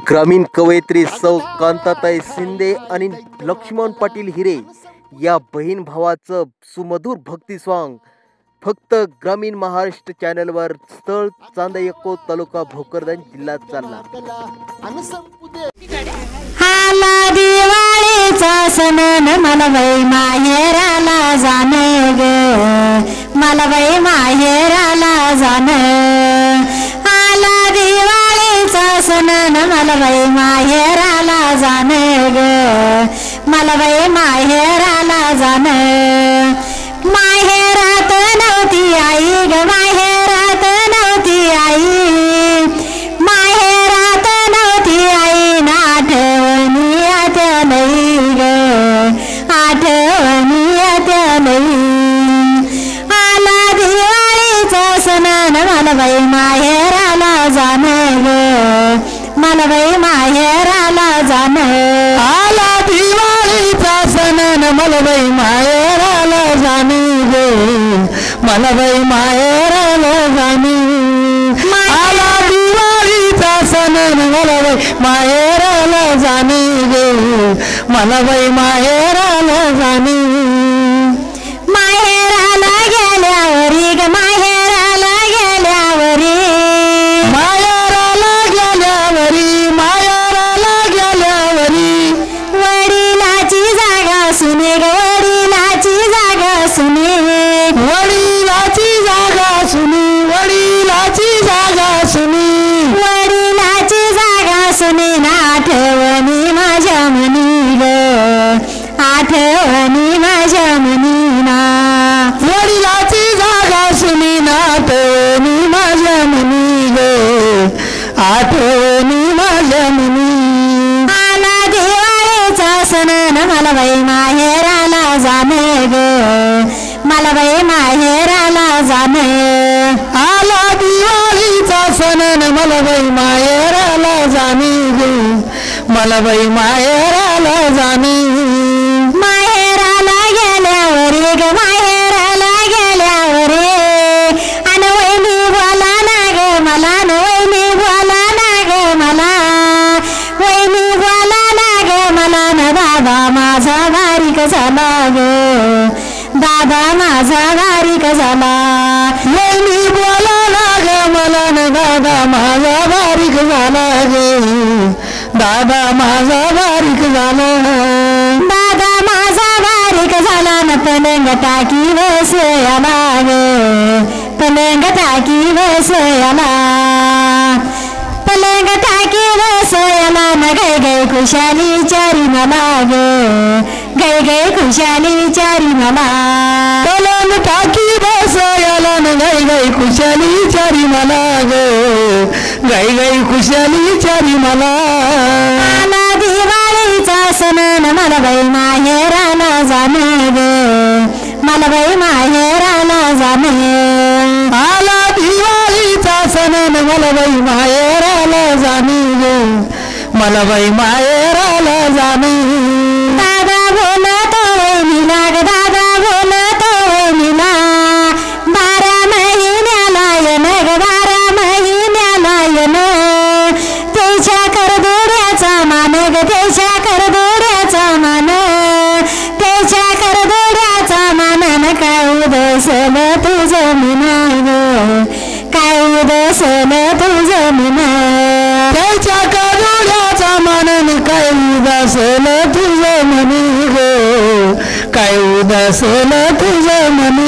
ग्रामीण कवयित्री सौ कांताताई शिंदे आणि लक्ष्मण पाटील हिरे या बहीण भावाचं सुमधुर भक्ती सॉन्ग फक्त ग्रामीण महाराष्ट्र चॅनलवर स्थळ चांदयको तालुका भोकरदन जिल्ह्यात चालला। आला दिवाळीचा सण मला बाई माहेराला जाणे ग, मला बाई माहेराला जाणे। आला दिवाळीचा सण मला बाई माहेराला जाणे ग, मला बाई माहेराला जाणे। माहेरात नव्हती आई ग, माहेरात नव्हती आई, माहेरात नव्हती आई ना आठवणी येत्या नाही ग, आठवणी येत्या नाही। आला दिवाळीचा सण मला बाई माहेराला जाणे ग, मला बाई माहेराला जाणे। आला दिवाळीचा सण मला बाई माहेराला जाणे ग, मला बाई माहेराला जाणे। आला दिवाळीचा सण मला बाई माहेराला जाणे ग, मला बाई माहेराला जाणे। माहेराला गेल्यावरी ग, माहेराला गेल्यावरी, माहेराला गेल्यावरी, माहेराला गेल्यावरी वडिलाची जागा सुने ग, वडिलाची जागा सुने, वडिलाची जागा सुनी, वडिलाची जागा सुनी, वडिलाची जागा सुने ना आठवणी माझ्या मनी ग, आठवणी माझ्या मनी ना। वडिलाची जागा सुनी ना आठवणी माझ्या मनी ग, आठवणी माझ्या मनी। आला दिवाळीचा सण मला बाई माहेराला जाणे ग, मला बाई माहेराला जाणे। आला दिवाळीचा सण मला बाई माहेराला जाणे ग, मला बाई माहेराला जाणे। माहेराला गेल्यावरी ग, माहेराला गेल्यावरी, अन वहिनी बोला ना ग मला, न वहिनी बोला ना ग मला, वहिनी बोला ना ग मला, न दादा माझा बारीक झाला ग, दादा माझा बारीक झाला। वहिनी बोला ना ग मला, न दादा माझा बारीक झाला ग, दादा माझा बारीक झाला। दादा माझा बारीक झाला न पलंग टाकी बसयाला ग, पलंग टाकी बसयाला, पलंग टाकी बसयाला न गै गै खुशाली चारी मला ग, गै गै खुशाली चारी मला। पलंग टाकी बसयाला न गै गै खुशाली चारी मला ग, गै गै खुशाली चारी मला। आला दिवाळीचा सण मला बाई माहेराला जाणे ग, मला बाई माहेराला जाणे। आला दिवाळीचा सण मला बाई माहेराला जाणे ग, मला बाई माहेराला जाणे। दादा बोलतो वहिनीला ग, दादा बोलतो वहिनीला, 12 महिन्याला येण ग, 12 महिन्याला येण। त्याच्या करदोड्याचा मान ग, त्याच्या करदोड्याचा मान, त्याच्या करदोड्याचा मान न काय उदसल तुझं मन ग, काय उदसल तुझं मन। त्याच्या करदोड्याचा मान काय उदासल तुझं मन ग, काय उदासल तुझं मन।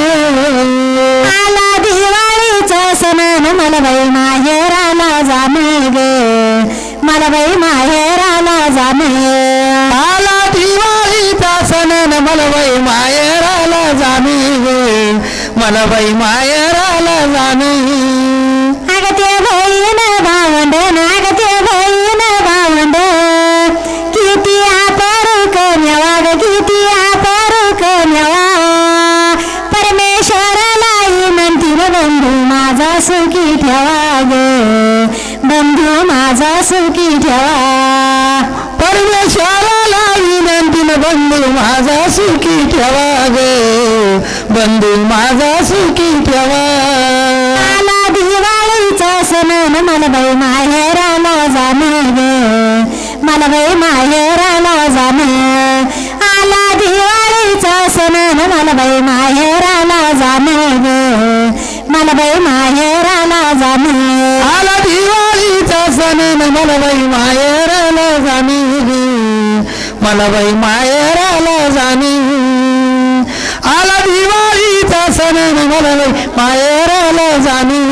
आला दिवाळीचा सण मला बाई माहेराला जाणे ग, मला बाई माहेराला जाणे। आला दिवाळीचा सण मला बाई माहेराला जाणे ग, मला बाई माहेराला जाणे। अग ते बहीण भावंड, अग ते बहीण भावंड, किती आपरुक न्यावा ग, किती आपरुक न्यावा। परमेश्वराला विनंती बंधू माझा सुखी ठेवा ग, बंधू माझा सुखी ठेवा। परमेश्वराला विनंती बंधू माझा सुखी ठेवा ग, बंधू माझा सुखी ठेवा। आला दिवाळीचा सण मला बाई माहेराला जाणे ग, मला बाई माहेराला जाणं आला दिवाळीचा सण मला बाई माहेराला जाणं ग मला बाई माहेराला जाणं आला दिवाळीचा सण मला बाई माहेराला जाणे मला बाई माहेराला जाणे आला दिवाळीचा सण मला बाई माहेराला जाणे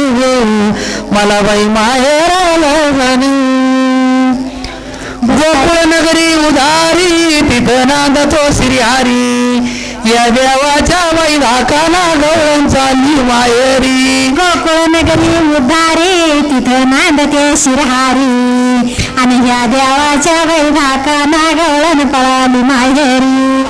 मला बाई माहेराला जाणे गोकुळ नगरी उधारी तिथं नांदतो श्रीहरी या देवाच्या मैदाकाला गवळण चालली माहेरी गोकुळ नगरी उधारी तिथं नांदते शिरहारी आणि या देवाच्या वैभाकाना गवळण पळाली माहेरी